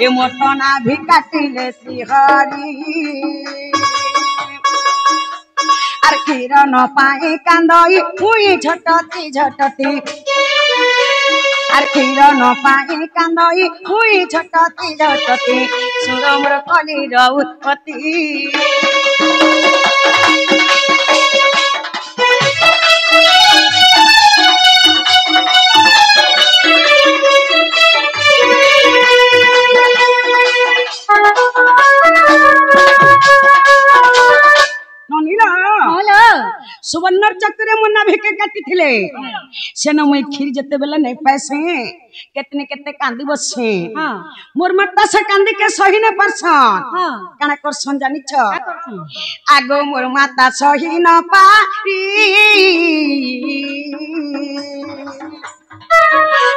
ए मोटना भी काटिले श्रीहरि आर किरण पाए कांदई हुई झटती झटती आर किरण पाए कांदई हुई झटती झटती सुरमर कलिर उत्पत्ति सुवर्ण चक्र मुन्ना भी के काटी थिले सेन मुई खीर जते बेला नहीं पैसे कितने कितने कांदी बसे मोर माता से कांदी के सही न परसन काना करसन जानि छ आगो मोर माता सही न पारी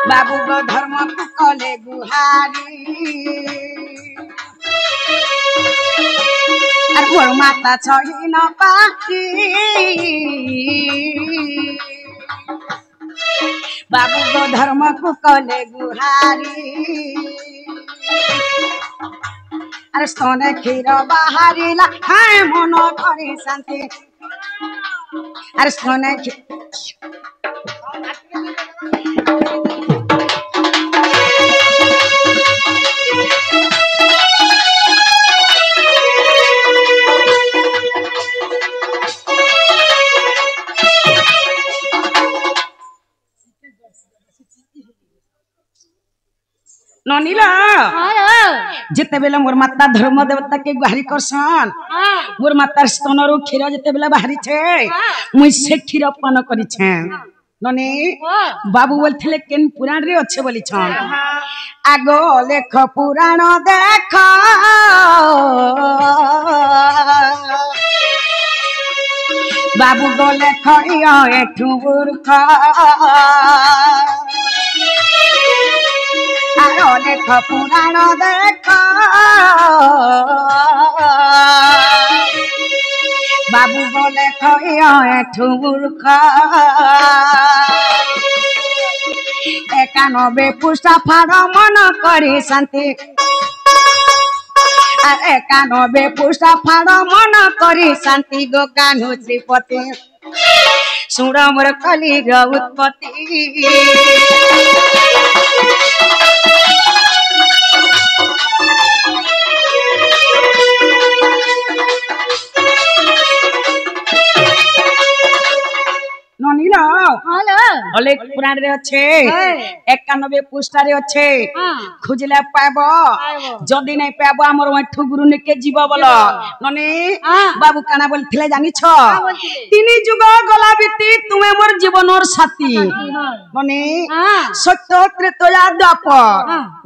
बाबू गो धर्म कले गुहारी আর মোর মাতা ছহি ন পাতি বাবু গো ধর্ম কু কলে গুহারি আর স্তনে ক্ষীর বাহারিলা হায় মন করে শান্তি আর স্তনে ननीला जिते बेला मोर माता धर्म देवता के गुहारी करसन मोर माता स्तनरु क्षीर जिते बेला बाहरी छे मुई से क्षीर पान करी छे ननी बाबू बोलथिले केन पुराण रे अच्छे बोली छन आगो लेख पुराण देख बाबू गो लेख एठू मूर्ख आरो लेख पुराण देख बाबू गो लेख एठू मूर्ख 91 पुष्टा फाड़ मन करी शांति 91 पुष्टा फाड़ मन करी शांति गो कान्हू श्रीपति सुण मोर कलिर उत्पत्ति ननीला अलेख पुराण रे अच्छे 91 पुष्टा रे अच्छे खुजले पाबो जदी नै पाबो हमर ओठु गुरु ने के जीव बोल ननी बाबू काना बोलथिले जानि छ तिनी जुग गला बिती तुमे मोर जीवनर साथी ननी सत्य त्रेतया द्वापर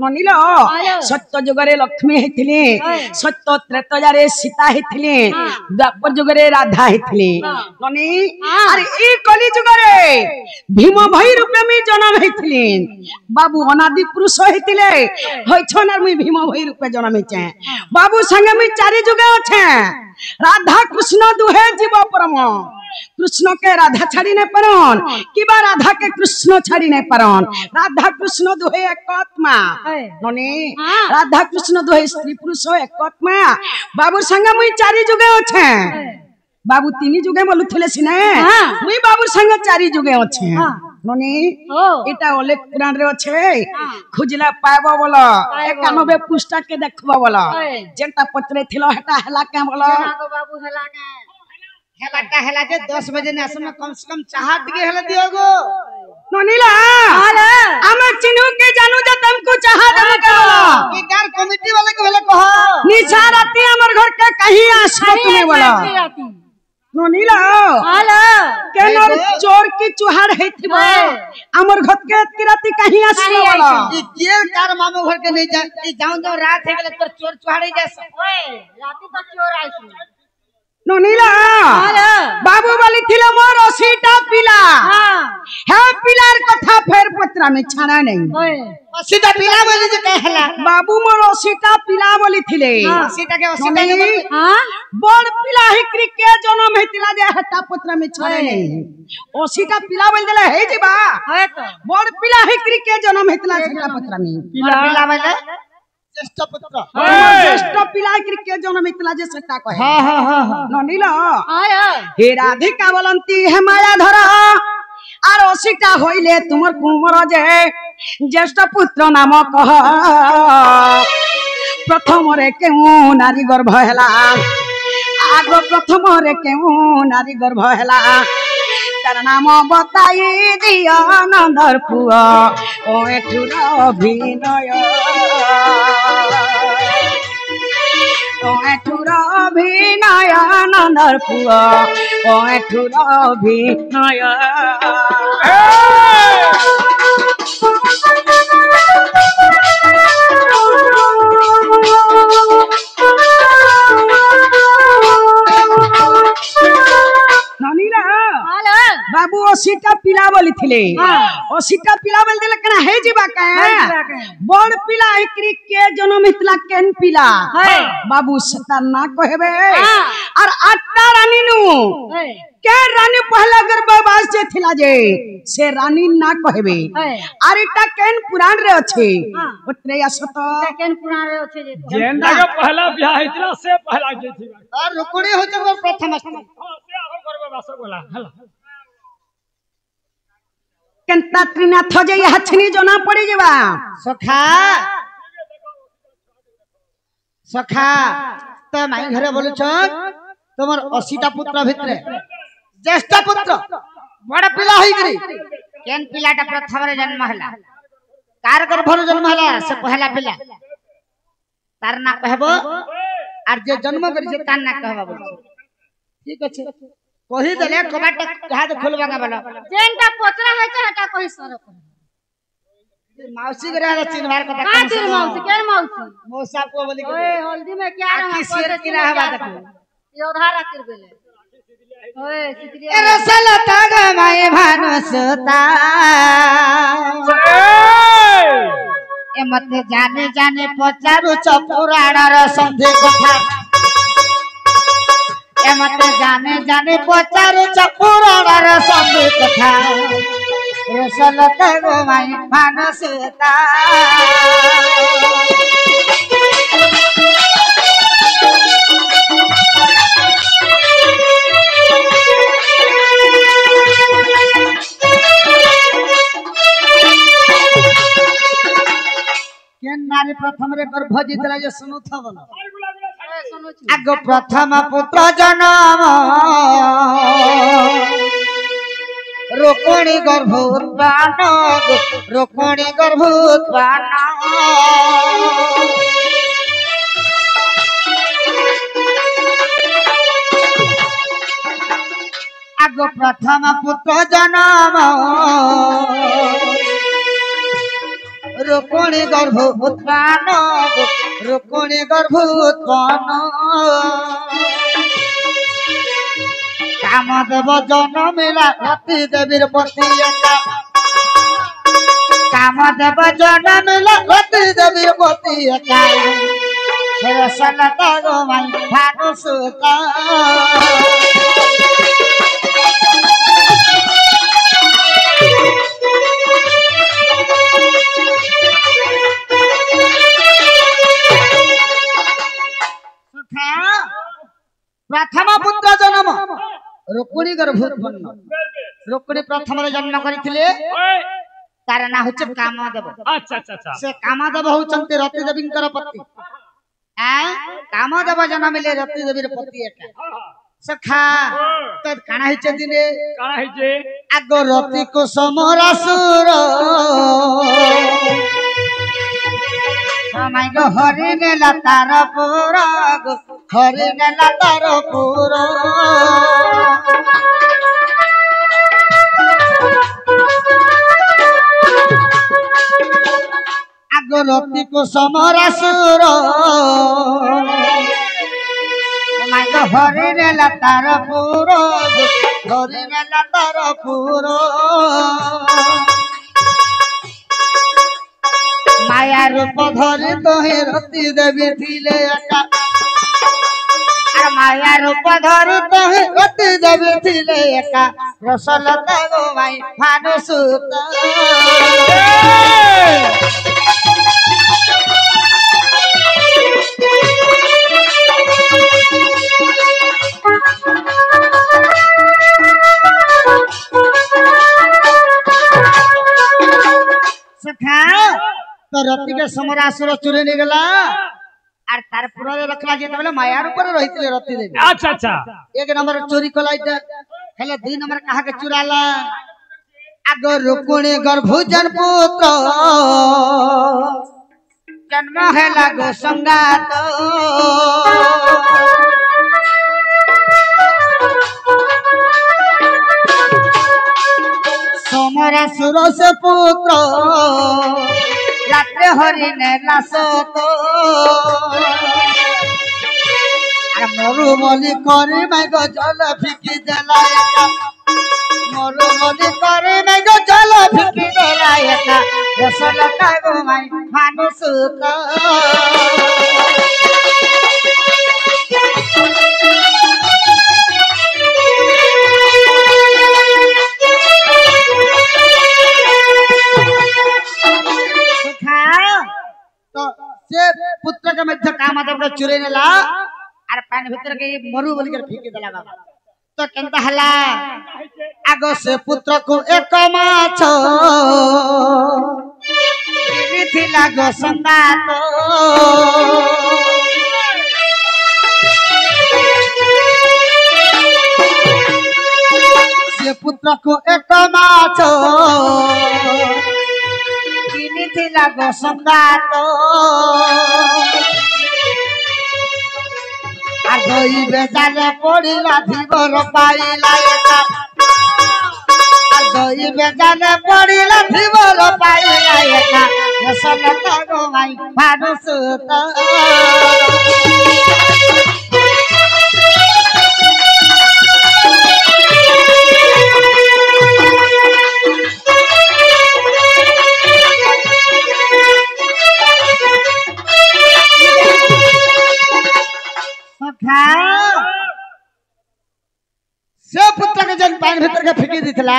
ननीला सत्य जुग रे लक्ष्मी हेथिले सत्य त्रेतया रे सीता हेथिले द्वापर जुग रे राधा हेथिले ननी अरे ई कली जुग रे भीम भाई रूपे में जन्म हेथिले बाबू अनादि पुरुष हेथिले होइछन आर मुई भीम भाई रूपे जन्म हेछे बाबू संगे में चारि जुगे अछे राधा कृष्ण दुहे जीव परम कृष्ण के राधा छाड़ी नहीं परन किबा राधा के कृष्ण छाड़ी नहीं परन राधा कृष्ण दुहे एक आत्मा ननी राधा कृष्ण दुहे स्त्री पुरुष एक आत्मा बाबू संगे मुई चारि जुगे अछे बाबू तीनी जुगे बोलुथिले सिने मुई बाबू संगे चारि जुगे अछे ननी एटा अलेख पुराण रे अछे खुजला पाबो बोलो 91 पुष्टा के देखबो बोलो जेंटा पत्रे थिलो हेटा हला के बोलो बाबू हला के हेला के 10 बजे ने असम कम से कम चाह दिए हेला दियो गो ननीला हम चिन्हू के जानू जे तुमको चाह दम के बोलो ई कार कमिटी वाले को हेले कहो निशा राती हमर घर के कहीं आसो तुमे बोलो ननीला केनर चोर की चुहार हेथिबो हमर घर के राती कहीं आसो बोलो ई के कार मामू घर के नहीं जा ई जाऊ रात हे गेले तोर चोर चुहार जास ओए राती तो चोर आइछ ननीला बाबू बोली थिले मोर 80टा पिला हे पिलार कथा फेर पत्रा में छाना नहीं 80टा पिला बोली जे कहला बाबू मोर 80टा पिला बोली थिले 80टा के 80टा के बड़ पिला हिकरी के जन्म हेतिला जे हटा पत्रा में छाना नहीं 80टा पिला बोल देले हे जेबा है तो बड़ पिला हिकरी के जन्म हेतिला हटा पत्रा में पिला बोले ज्येष्ठ पुत्र ज्येष्ठ पिला के जन्म इतला जे सेटा कहे हां हां हां ननील हे राधिका बोलंती हे माया धर আর অসিটা হইলে তোমার কুমর যে জ্যেষ্ঠ পুত্র নাম কহ প্রথমরে কেউ নারী গর্ভ হেলা আগ প্রথমরে কেউ নারী গর্ভ হেলা তার নাম বতাই দিও নন্দর পুয় ও এঠুর অভিনয় ও এঠুর অভিনয় নন্দর পুয় ও এঠুর অভিনয় बाबू असीटा पिला बोली थिले असीटा पिला बोल देले कना हे जीवा का बड़ पिला एकरी के जन्म हितला केन पिला बाबू सता ना कहबे और आटा रानी नु के रानी पहला गर्भवास जे थिला जे से रानी ना कहबे और इटा केन पुराण रे अछि ओतरे असत केन पुराण रे अछि जे जेंदा के पहला ब्याह हितला से पहला जे थी और रुकुड़ी हो जब प्रथम से आरो गर्भवास बोला हला केनता त्रिनाथ जे हछनी जना पड़ी जेबा सखा सखा त माई घरे बोलु छ तमर 80टा पुत्र भितरे ज्येष्ठ पुत्र बड़ पिला होई गरी केन पिलाटा प्रथम रे जन्म हला कार गर्भर जन्म हला से पहला पिला तार ना कहबो आर जे जन्म करी से तार ना कहबा बोल ठीक अछि कहि देले कबाट हाथ खोलबा का बोलो जेनटा पोतरा है छ हटा कोई सर मौसी करे रे चिन्हवार कथा का दिन मौसी केन मौसी मौसा को बोली ओए हल्दी में क्या रंग की सिर की रहबा देखो योधा रातिर बेले ओए सितरिया रसल तग माय भानुसता ए मत जाने जाने पचारु चपुराण र संधि कथा ए मत जाने जाने पचारु चपुराण र संधि कथा रसल तग माय भानुसता नारी प्रथम रे गर्भ जितला जे सुनु था बोलो आगो प्रथम पुत्र जन्म रोकणी गर्भ उत्पन्न रोकणी गर्भ उत्पन्न आगो प्रथम पुत्र जन्म रोकणी गर्भ उत्पन्न रोकणी गर्भ उत्पन्न कामदेव जन्मिला रति देवीर पति एका कामदेव जन्मिला रति देवीर पति एका रसलता गोमाई भानुसुता प्रथम पुत्र जन्म रोकणी गर्भ उत्पन्न रोकणी प्रथम रे जन्म करथिले तार ना होचे कामदेव अच्छा अच्छा अच्छा से कामदेव होचंती रति देवींकर पति आ कामदेव जन्मले रति देवीर पति एका सखा त काना हिचे दिने काना हिचे आगो रति को समरासुर समय गो हरि नेला तार पुरा गो हरि नेला तार पुरा आगो रति को समरासुर समय गो हरि नेला तार पुरा गो हरि नेला तार पुरा माया रूप धरि तोहे रति देवी थिले एका माया रूप धरि तोहे रति देवी थिले एका रसलता गोमाई भानुसुता तो रति के समरासुर चुरे नहीं गला और तार पुरा रखला जे तबले मायार ऊपर रहितले रति देवी अच्छा अच्छा एक नंबर चोरी कलाइटा हेले 2 नंबर कहा के चुराला आगो रुकुणी गर्भजन पुत्र जन्म है लागो संगात समरासुर से पुत्र रात्रे हरिणे लासत मरुबली करे मैं जल फिकी देला मरुबली करे मैं जल फिकी देला रसल कागो मैं मानुसुत तो से पुत्र के मध्य काम आदर चुरे नेला आर पानी भीतर के मरु बोल कर फेंक देला बाबा तो केनता हला आगो से पुत्र को एक माछ थी लागो संगात से पुत्र को एक माछ थी लागो संगात आधोई बेजाले पड़िला धीवर पाइला एका आधोई बेजाले पड़िला धीवर पाइला एका रसल तागो माई भानुसुत से पुत्र के जन पानी भीतर के फेंकी दिथला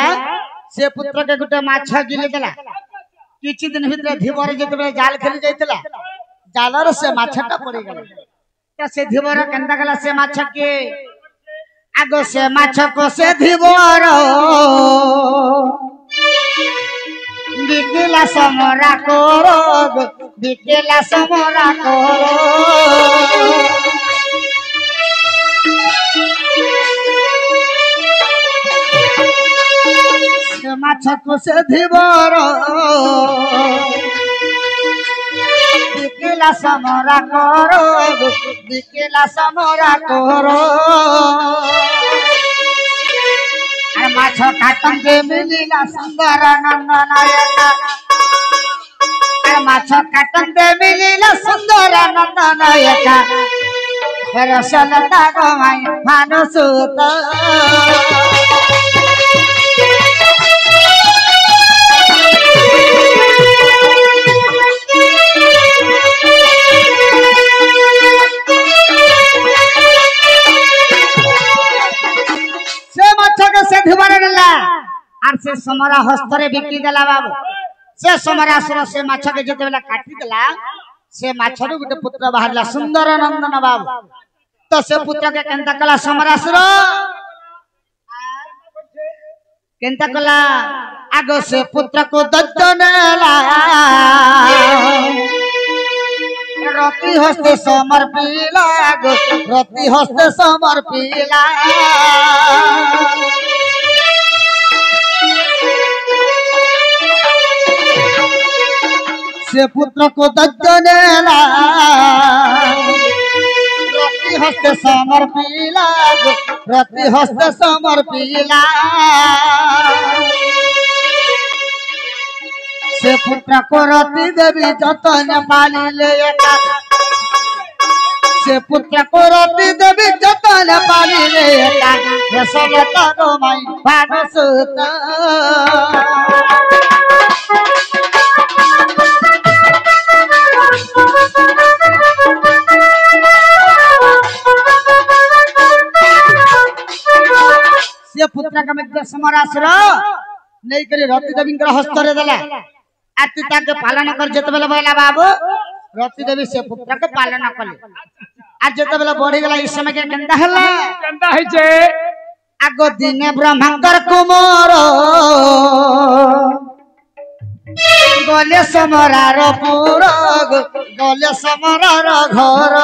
से पुत्र के गुटे माछ गिले देला किछि दिन भीतर धीवर जेतबे जाल खेली जाइतला जालर से माछटा पड़ी गेला त से धीवर केंदा गला से माछ के आगो से माछ को से धीवर बिकेला समरा कोरो बिकेला समरा कोरो माछ को से धीवर बिकेला समरा करो बिकेला समरा करो अरे माछ काटन के मिलिला सुंदर नंदनायक अरे माछ काटन के मिलिला सुंदर नंदनायक रसल तागो माई भानुसुत से धीवर नेला आर से समरा हस्तरे बिकी देला बाबू से समरासुर से माछ के जते बेला काटी देला से माछरु गुटे पुत्र बाहरला सुंदर नंदन बाबू तो से पुत्र के केंता कला समरासुर केंता कला आगो से पुत्र को दत्त नेला रति हस्ते समर्पिला गो रति हस्ते समर्पिला से पुत्र को दत्त नेला रति हस्ते समर्पिला गो रति हस्ते समर्पिला से पुत्र को रति देवी जतन पाली ले से पुत्र को रति देवी जतन पाली ले रसल तागो माई भानुसुत से पुत्र का मध्य समरासुर नहीं करे रति देवी हस्तरे देला आतिता के पालन कर जत बेला बोला बाबू रति देवी से पुत्र के पालन कले आज जत बेला बढ़ी गेला इस समय के केंदा हला केंदा है जे आगो दिने ब्रह्मांकर कुमार गले समरार पुर गले समरार घर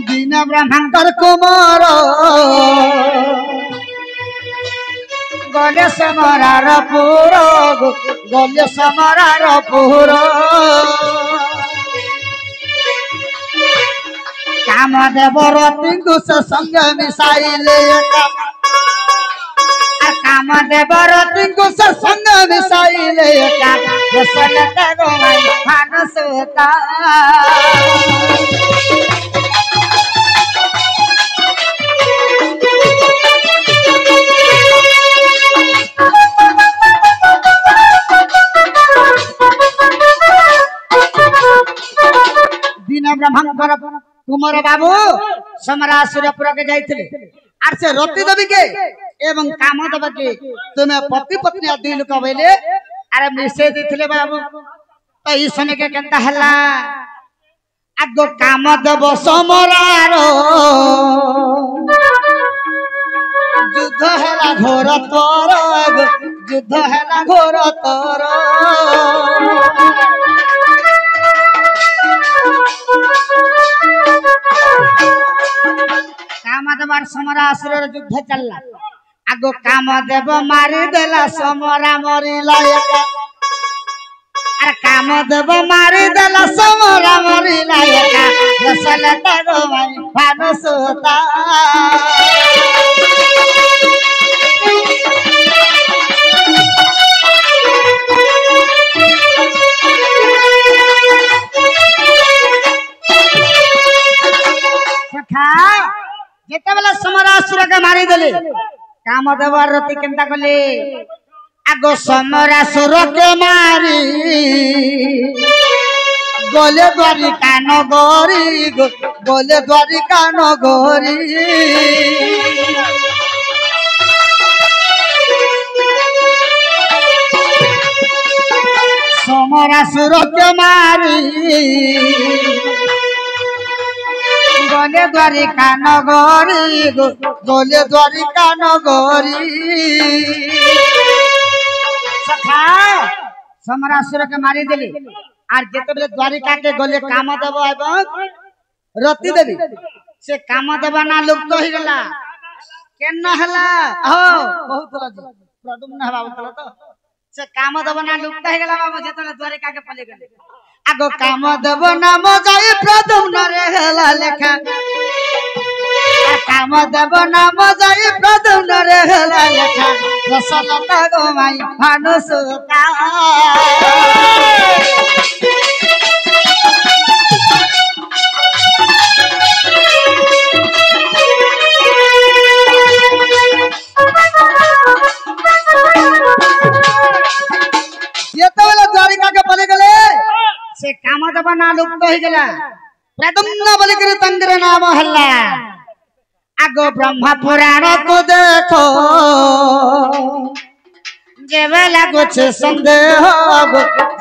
दीन ब्रह्मांतर कुमार गले समरार पुर गले समरार पुर काम देवर तिंगु से संग मिसाइले काम देवर तिंगु से संग मिसाइले फसल तगो मानसता दीन ब्रह्मांतर कुमार बाबू समरासुरपुर के जाइथिले आर से रति देवी के एवं काम देव के तुमे पति पत्नी दुई लोक बोले अरे मिसे देथिले बाबू तो ई समय के केनता हला आगो काम देव समरार युद्ध हला घोर तोर युद्ध हला घोर तोर कामदेवर समरासुर युद्ध चलला आगो कामदेव मारी देला समरा मरिला अरे कामदेव मारी देला समरा मरिला रसल तगो माई भानुसुता जेते बेला समरासुर के मारी देले कामदेवर रति केनता कले आगो समरासुर के मारी गोले द्वारिका नगरी गोले द्वारिका नगरी समरासुर के मारी गले द्वारिका नगरी गले द्वारिका नगरी सखा समरासुर के मारी देली आर जेते बेले द्वारिका के गले कामदेव एवं रति देवी से कामदेव ना लुप्त हो गला केना हला हो बहुत राजी प्रदुम्न हवा बोलला तो से कामदेव ना लुप्त हो गला बाबू जेते द्वारिका के पले गले आगो कामदेव नाम जाय प्रदुम्न रे हला लेखा कामदेव नाम जाय प्रदुम्न रे हला लेखा रसल तगो माई भानुसुता ये तो वाला द्वारिका के पले गले से कामदेव ना लुप्त हो गला प्रदुम्न बोले करे तंग्र नाम हल्ला आगो ब्रह्म पुराण को देखो जेबेला कुछ संदेह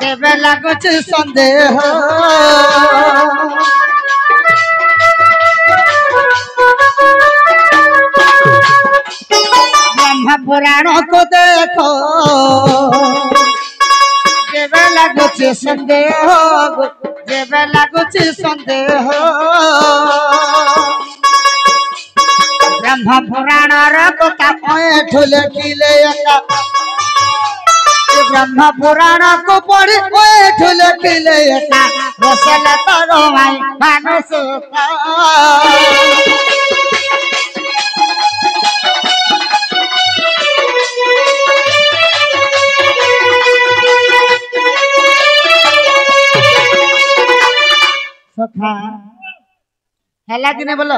जेबेला कुछ संदेह ब्रह्म पुराण को देखो जेबेला कुछ संदेह जेबेला कुछ संदेह ब्रह्म पुराण रता ठुले किले ब्रह्म पुराण को पढ़ी ठुले किले रसल तरो माई भानुसुता सखा हला कि नहीं बोलो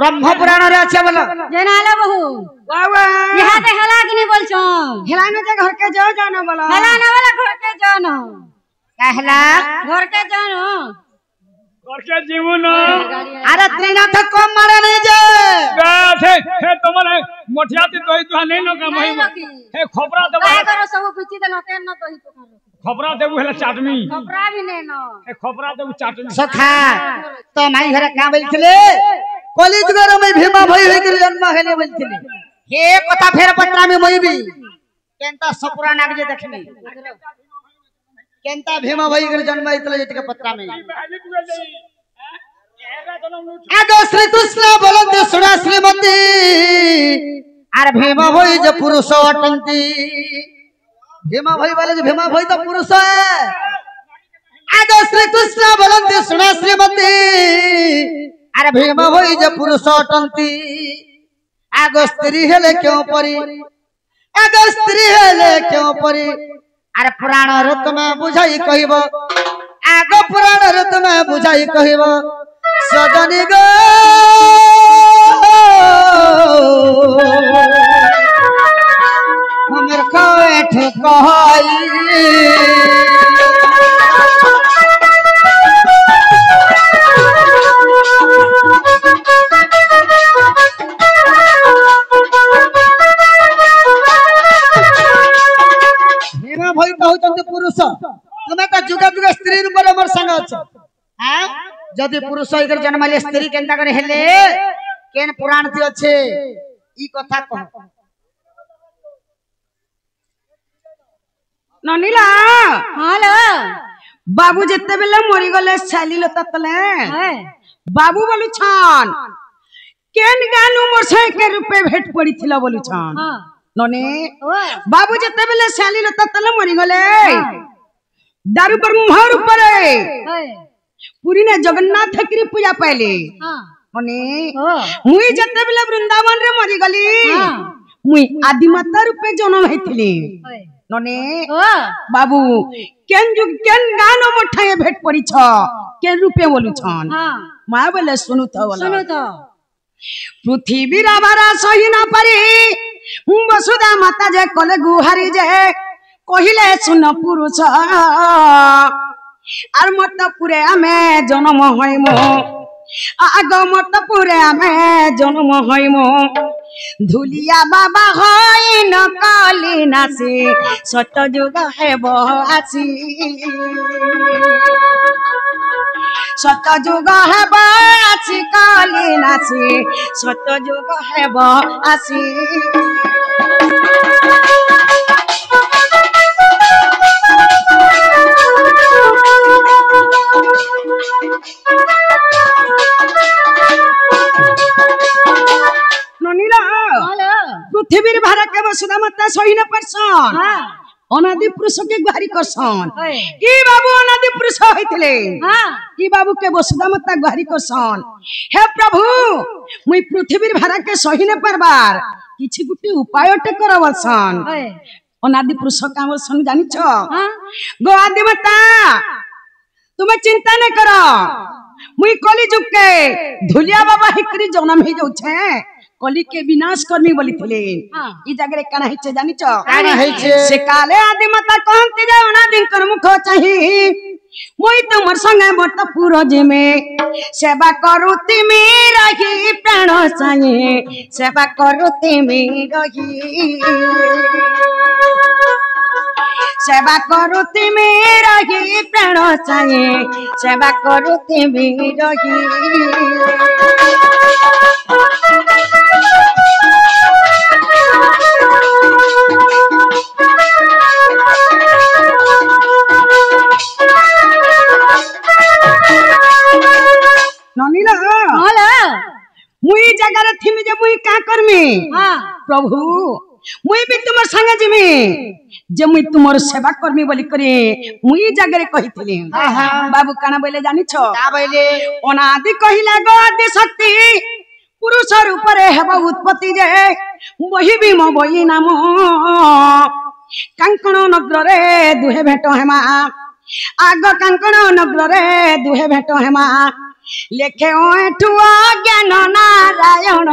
ब्रह्म पुराण रे अच्छा बोलो जनाला बहू बाबा यहाँ ते हला कि नहीं बोल छो हेला में जे घर के जाओ जानो बोलो हला ना वाला घर के जानो कहला घर के जानो करके जीवन अरे त्रिनाथ को मारे नहीं जे गाथे हे तुम्हारे मोठियाती तोई तुहा नहीं न का मही हे खबरा दबा काय करो सब पिची दे न तेन न तोही तो करो खबरा देबू हेला चाटनी कपड़ा भी नहीं न हे खबरा देबू चाटनी सखा तो माई घर का बोलथले कलिजुगर में भीमा भई होकर जन्म हेले बोलथिले हे कथा फेर पत्रा में मईबी केनता सपुरा नाग जे देखनी केनता भीमा भई कर जन्म इतले जटके पत्रा में आगो श्री कृष्ण बोलते सुना श्रीमती आर भीमा भई जे पुरुष अटंती भीमा भई वाले जे भीमा भई तो पुरुष है आगो श्री कृष्ण बोलते सुना श्रीमती अरे भीमा भई जे पुरुष अटंती आगो स्त्री हेले क्यों परी आगो स्त्री हेले क्यों परी अरे पुराण रत में बुझाई कहबो आगो पुराण रत में बुझाई कहबो सजनी गो हमर कोठ कहई भई कहउचंती पुरुष तुमे त जुग जुग स्त्री रूप रे मोर संग अछ हां जदी पुरुष इकर जन्म ले स्त्री केनता करे हेले केन पुराण थी अच्छे ई कथा कह ननीला हालो बाबू जत्ते बेले मरि गले छालिलो ततले बाबू बोलु छान केन गानु मोर से के रूपे भेट पड़ी थिला बोलु छान हां नने बाबू जत्ते बेले छालिलो ततले मरि गले दारू पर मुहर ऊपर पुरी ने जगन्नाथ की पूजा पहले हां नने मुई जत्ते बेले वृंदावन रे मरि गली मुई आदि माता रूपे जन्म हेथिली नने बाबू केन जुग केन गानो मठाए भेट पड़ी छ केन रूपे बोलु छन हां मा बोले सुनु तो सुनो तो पृथ्वी रावारा सही ना पारी वसुधा माता जे कले गुहारी जे कहिले सुन पुरुष आर मटपुरे आमे जन्म होइमो आग मटपुरे आमे जन्म होइमो धुलिया बाबा होई न काली नासी सत जुग हेब आसी सत जुग हेब आसी काली नासी सत जुग हेब आसी पृथ्वी भारा के वसुधा माता सही न परसन अनादि पुरुष के गुहारी करसन की बाबू अनादि पुरुष होइतले की बाबू के वसुधा माता गुहारी करसन हे प्रभु मुई पृथ्वी भारा के सही न परबार किछि गुटी उपाय टे करवसन अनादि पुरुष काम सन जानि छ गो आदि माता तुमे चिंता न करो मुई कली जुग के धुलिया बाबा हिकरी जन्म ही जाउ छे कली के विनाश करनी बोली थिले ई जगरे काना हिचे जानि छ काना हिचे से काले आदि माता कहंती जे अनादि कर मुख चाहि मुई तुमर संगे बट पुरज में सेवा करूती में रही प्राण साई सेवा करूती में रही सेवा करूती में रही प्राण साई सेवा करूती में रही ननीला हालो मुई जगह थीमी जे मुई का करमी हां प्रभु मुई भी तुमर संगे जिमी जे मुई तुमर सेवा करमी बोली करे मुई जगह कहितली बाबू काना बोले जानि छ का बोले अनादि कहिला गो आदि शक्ति पुरुष रूप रे हेब उत्पत्ति जे वही भी मो बही नाम कांकण नगर रे दुहे भेट हेमा आग कांकण नगर रे दुहे भेट हेमा लेखे ओठुआ ज्ञान नारायण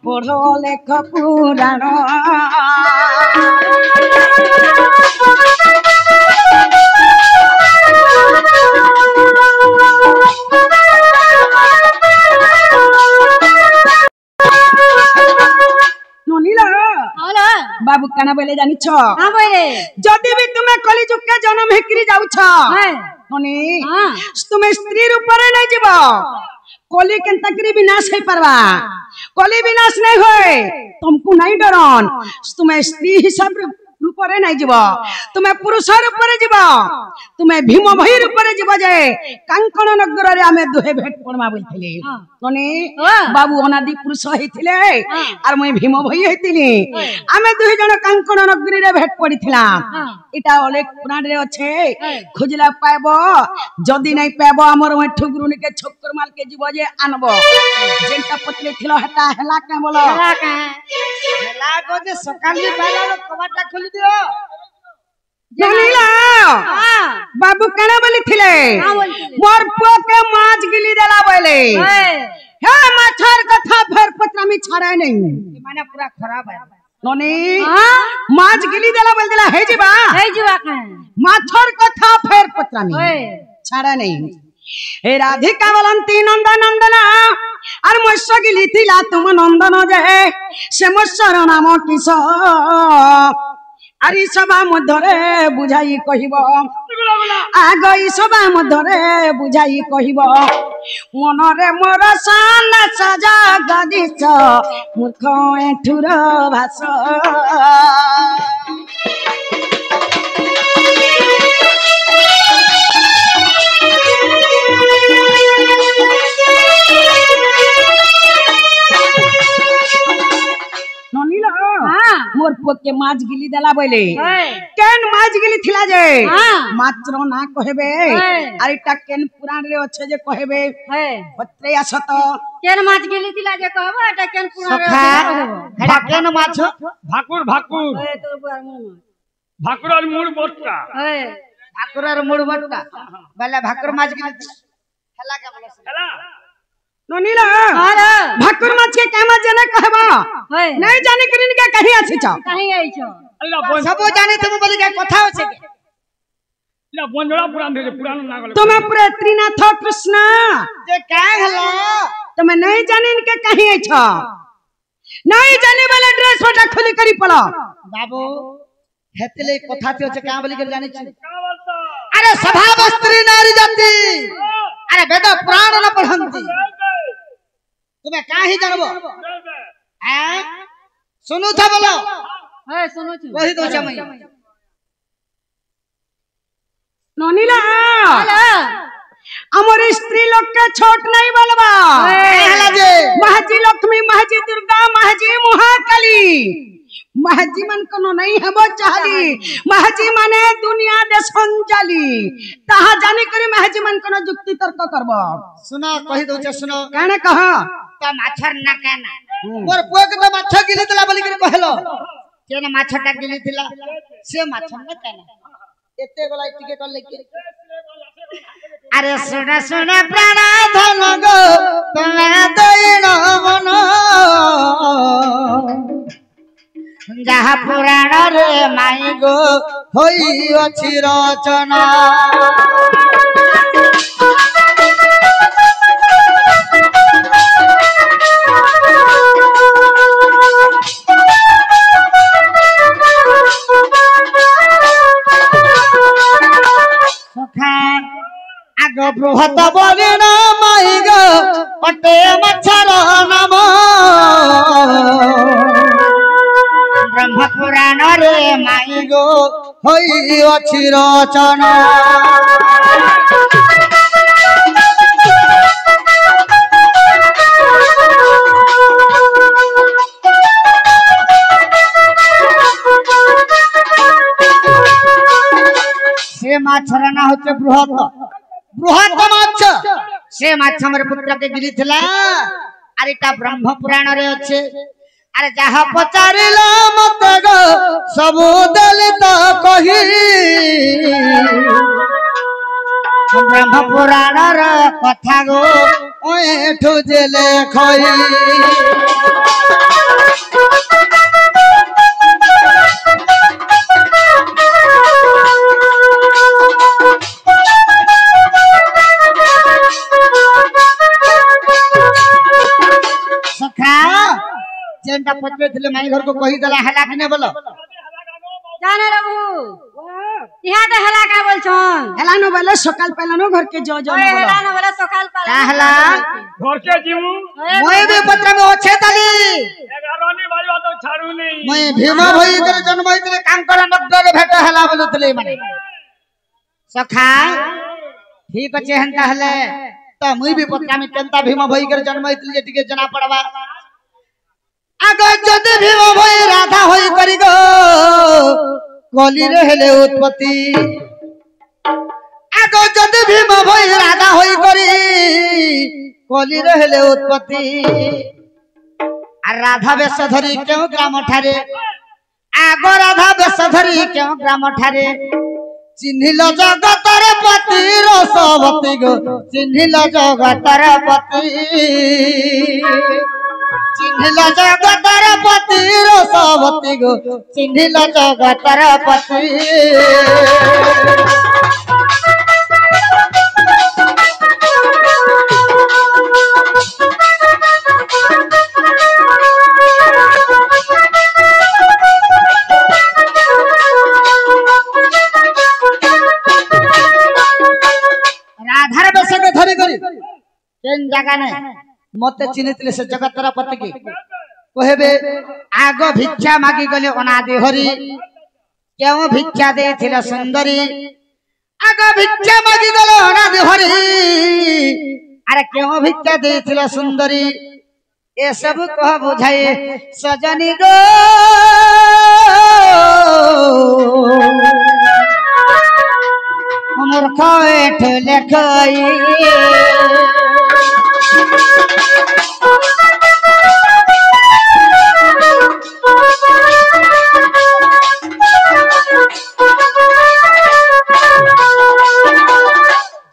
पढ़ो लेख पुराण ननीला हालो बाबू काना बोले जानि छ हां बोले जदी भी तुमे कली जुग के जन्म हेकरी जाउ छ हां ननी हां तुमे स्त्री रूप रे नै जीव कली के तकरी विनाश है परवा कली विनाश नहीं होए तुमको नहीं डरन तुम्हें स्त्री हिसाब रूपरे नहीं जीव तुम्हें पुरुष रूपरे जीव तुम्हें भीम भाई रूपरे जीव जे कांकण नगर रे आमे दुहे भेट पड़मा बोलथिले तने बाबू अनादि पुरुष हेथिले आर मैं भीम भाई हेतिली आमे दुहे जण कांकण नगरी रे भेट पड़िथिला इटा अनेक पुराण रे अच्छे खोजला पाएबो जदी नहीं पाएबो हमर ओइ ठुगरुनी के छक्कर माल के जीव जे आनबो जेंटा पतले थिलो हेता हला के बोलो हला को जे सकाल में पाला कबाटा खोली दियो जनीला बाबू कने बोली थिले मोर पो के माछ गिली देला बोले हे माछर कथा फेर पत्रा में छाड़े नहीं माने पूरा खराब है नोनी माछ गिली देला बोल देला हे जीवा के माछर कथा फेर पत्रा में छाड़े नहीं हे राधिका बलंती नंदन नंदना और मत्स्य गिली थिला तुम नंदन जे से मत्स्यर नाम किस आरी सभा मध्यरे बुझाई कहिब आगई सभा मध्यरे बुझाई कहिब मनरे मोर सान सजा गदिस मूर्ख एठुर भाष ननीला मोर पुआ के माछ गिली देला बोले केन माछ गिली थिला जे मात्र ना कहबे अरे टा केन पुराण रे अच्छे जे कहबे पत्रे आसत केन माछ गिली थिला जे कहबो एटा केन पुराण रे कहबो हेडा केन माछ भाकुर भाकुर ए तोर बुआर मुंह भाकुर और मूड़ बोटका ए भाकुर और मुड़ बटका वाला भाकुर माछ गिली हला के बोले चला ननीला अरे भाकुर माछ के कामा जने कहबा नहीं जाने करिन के कहीं आछि छ कहीं आई छ अल्लाह बोल सब जाने तुम बोली के कथा होछे के ला बोंजड़ा पुराण दे पुराण ना गले तुम्हें पूरे त्रिनाथ कृष्ण जे का हला तुम्हें नहीं जानिन के कहीं आई छ नहीं जाने वाला ड्रेस फटा खुली करी पड़ा बाबू हेतले कथा थे होछे का बोली के जाने छी का बोलता अरे सभा स्त्री नारी जाति अरे वेद पुराण न पढ़ंती तुम्हें का ही जानबो हैं सुनु था बोलो है सुनो छ वही तो चमई ननीला हेलो हमर स्त्री लोग के छोट नहीं बोलबा हला जे महाजी लक्ष्मी महाजी दुर्गा महाजी महाकाली महाजी मन कोनो नहीं हबो चाहली महाजी माने दुनिया दे संचाली ताहा जाने करी महाजी मन कोनो युक्ति तर्क करबो सुनो कहि दो छ सुनो काने कह तो माछर ना कहना मोर पुआ के तो माछ गिली तला बोली के कहलो केन माछटा गिली थिला से माछ ना कहना एते गोला टिके कर लेके अरे सुना सुना प्राण धन गो तुम्हें दैनो मन जहा पुराण रे माई गो होई अछि रचना आगो बृहत बलिन माई गो अटे मच्छर नाम ब्रह्म पुराण रे माई गो होई अछि रचना से माछर ना होचे बृहत बृहत माछ से माछ हमर पुत्र के गिली थिला अरे ता ब्रह्म पुराण रे अच्छे अरे जहा पचारिला मत गो सब दलित कही ब्रह्म पुराण रे कथा गो ओठु जेले खई जेंटा पत्रे थिले माई घर को कही दला हला कि ने बोलो जाने रघु यहाँ तो हेला का बोल छन हेला नो बोले सकाल पहला नो घर के जो ओए हेला न बोला सकाल पाला कहला घर के जीवू मैं भी पत्र में अच्छे तली 11 नहीं बाजवा तो छाड़ू नहीं मैं भीमा भाई के जन्म होइतले कांकड़ नगर भेट हला बोलतले माने सखा ठीक अच्छे हंता हले तो मुई भी पत्र में केंता भीमा भाई के जन्म होइतले जे टिके जना पड़वा आगे जदि भीमा भाई राधा होई करी गो कली रहले उत्पत्ति आगे जदि भीमा भाई राधा होई करी कली रहले उत्पत्ति आ राधा बेश धरी क्यों ग्राम ठारे आगो राधा बेश धरी क्यों ग्राम ठारे चिन्हिल जगतर पति रसवती गो चिन्हिल जगतर पति चिन्हिल जगतर पति रसवती गो चिन्हिल जगतर पति राधार बेश के धरी करी केन जगह ने मते चिन्हितले से जगतर पति की कहबे आगो भिक्षा मागी गले अनादि हरि क्यों भिक्षा देथिल सुंदरी आगो भिक्षा मागी गले अनादि हरि अरे क्यों भिक्षा देथिल सुंदरी ए सब कह बुझाए सजनी गो मूर्ख एठ लेखई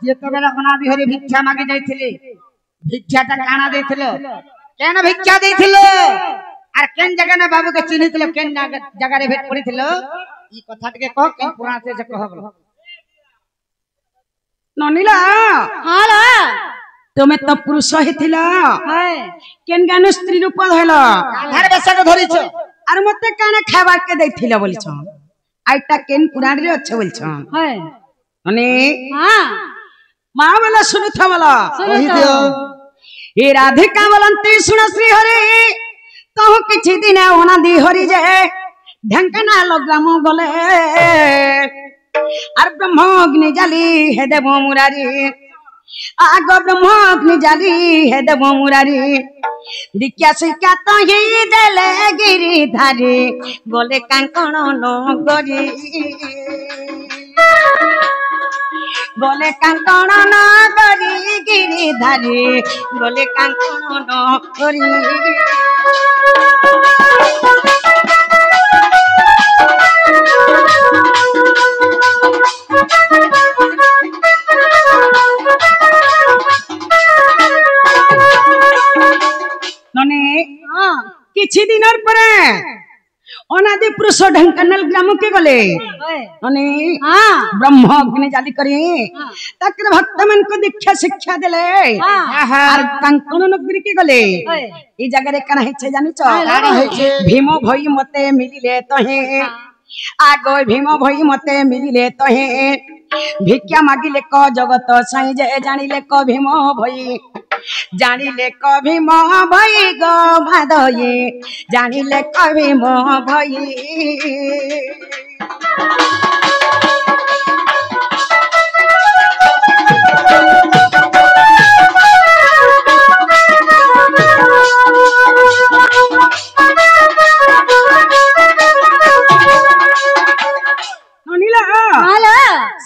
जेतबेला अनादि हरि भिक्षा मागे जाइथिले भिक्षाटा काना देथिलो केन भिक्षा देथिलो आर केन जगह ने बाबू के चिन्हिथिलो केन जगह रे भेट पड़िथिलो ई कथा के कह केन पुराण से कहब ननीला हाला तुम्हें तो पुरुष हिथिला है केन गानो स्त्री रूप धइला घर बेसक धरिछ आर मते काने खाबार के दैथिला बोलिछ आइटा केन पुराण रे अच्छे बोलिछ है अने हां मां वाला सुनु था वाला कहि दियो ए राधिका बोलंती सुन श्री हरि कहू किछि दिन ओना दी हरि जे ढंकना लग्राम गले आर ब्रह्मग्नि जाली हे देव मुरारी आग ब्रह्मग्नि जाली हे देव मुरारी दिक्या सिक्या तो ही देले गिरिधारी बोले कांकण नगरी बोले कांकण नगरी गिरिधारी बोले कांकण नगरी नने हां किछि दिनर परे अनादि पुरुष ढंकनल ग्राम के गले है नने हां ब्रह्म अग्नि जाली करी तकर भक्त मन को दीक्षा शिक्षा देले आर कांकण नगरी के गले ई जगह रे कना हेछे जानि छ भीम भई मते मिलिले तहे आगो भीम भई मते मिलिले तहे भिक्षा मागिले क जगत साई जे जानिले क भीम भई जानिले क भीम भई गो माधई जानिले क भीम भई ननीला हाला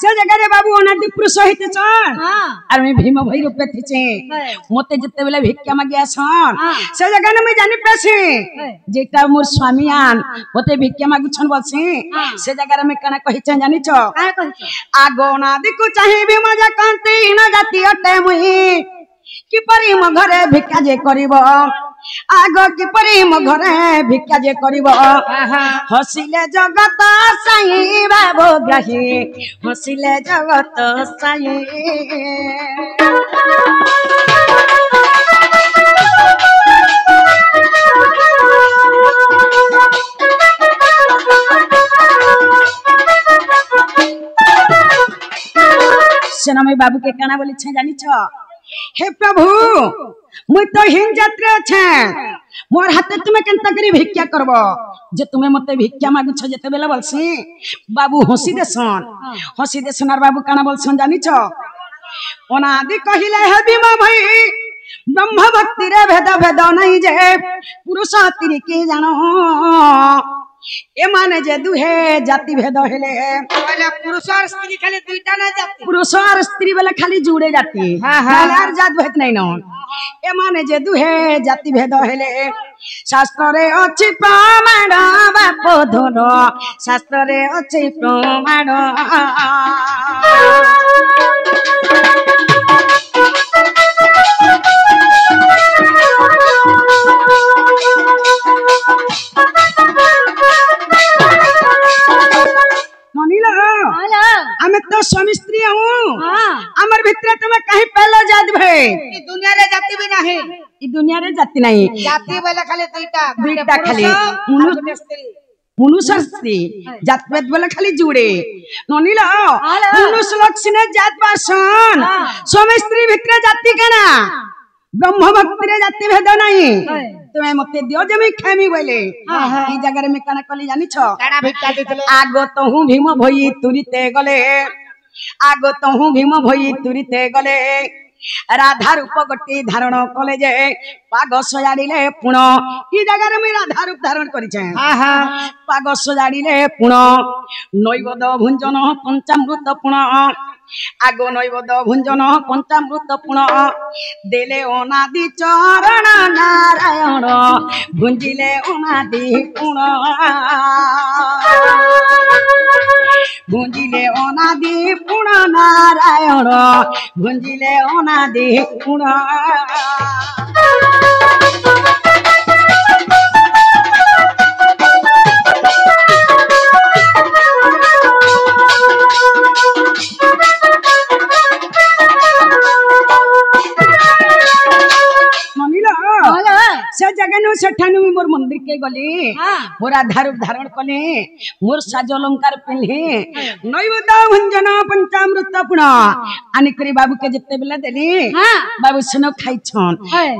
से जगह रे बाबू अनादि पुरुष हिते छन हां आर मैं भीम भई रूपे थिचे मते जते बेले भिक्षा मागिया छन हाँ। से जगह ने मैं जानि पेसे जेटा मोर स्वामीयान मते भिक्षा मागु छन बसे हाँ। से जगह रे मैं कना कहि छ जानि छ काय कहछ आगो अनादि को चाहे भी मजा कांति न जाति अटे मुई कि परी म घरे भिक्षा जे करिवो आगो कि परी म घरे भिक्षा जे करिवो हसिले जगत साई बाबो ग्राही हसिले जगत साई से ना मैं बाबू के काना बोली छे जानी छ हे प्रभु मुई तो हिन जात्रे अच्छे मोर हाथे तुमे केनता करी भिक्षा करबो जे तुमे मते भिक्षा मागु छ जते बेला बोलसी बाबू हंसी देसन आर बाबू काना बोलसन जानी छ अनादि कहिले हे भीमा भाई ब्रह्म भक्ति रे भेद नहीं जे पुरुष स्त्री के जानो ए माने जे दुहे जाति भेद हेले पहले पुरुष और स्त्री खाली दुईटा ना जाति पुरुष और स्त्री वाला खाली जुड़े जाती हां जात भेद नहीं न ए माने जे दुहे जाति भेद हेले शास्त्र रे अछि प्रमाण बाप धन शास्त्र रे अछि प्रमाण हमें तो स्वामी स्त्री हूँ हमारे भीतर तुम्हें कहीं पहले जात भाई दुनिया रे जाति भी नहीं दुनिया रे जाति नहीं जाति वाला खाली दुईटा खाली मनुष्य स्त्री जात भेद वाला खाली जुड़े ननीला मनुष्य लक्षण जात पासन स्वामी स्त्री भीतर जाति केना ब्रह्म भक्ति रे जाति भेद नहीं तुम्हें मते दियो जे मैं खामी बोले ई जगह में कना कली जानी छ काना भिक्षा देतले आगो तहु भीम भई तुरिते गले आगो तहु भीम भई तुरिते गले राधा रूप गति धारण कले जे पाग सजाड़िले पुण ई जगह में राधा रूप धारण करि छै पाग सजाड़िले पुण नैवेद भुंजन पंचामृत पुण आगो नैवेद भुंजन पंचामृत पुण देले अनादि चरण नारायण भुंजिले अनादि पुण भुंजिले अनादि पुण नारायण भुंजिले अनादि पुण से जगह नु सेठानु मोर मंदिर के गली मोर आधार धारण कले मोर साज अलंकार पिन्हे नैवेद भंजन पंचामृत पुण आनि करी बाबू के जत्ते बेला देली बाबू सनो खाइ छन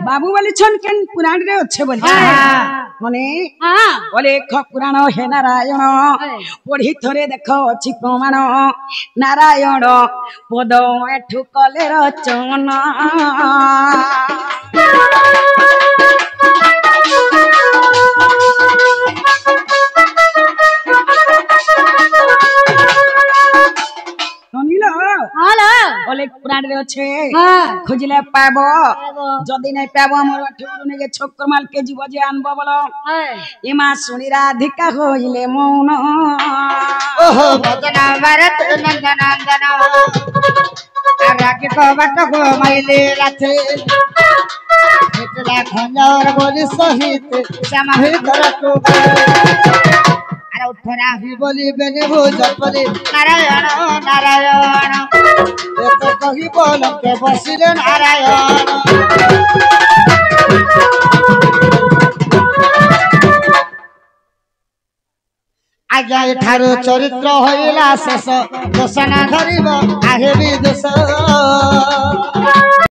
बाबू बोली छन केन पुराण रे अच्छे बोली मने बोले ख पुराण हे नारायण पढ़ी थरे देखो अछि प्रमाण नारायण पद एठु कले रचन बोले पुराण रे अच्छे खोजिले पाबो जदी नहीं पाबो हमर ठुरु ने छोकर माल के जीव जे आनबो बोलो इमा सुनी राधिका होइले मौन ओहो भजना भरत नंदनंदन आराके कहबत गो माइले राथे इतला खंजर बोली सहित समाहित को अरे उठरा ही बोली बने वो जपले नारायण नारायण ये तो कही बोल के बसिले नारायण आज्ञा एठारो चरित्र होइला शेष दोष ना धरिब आहे भी दोष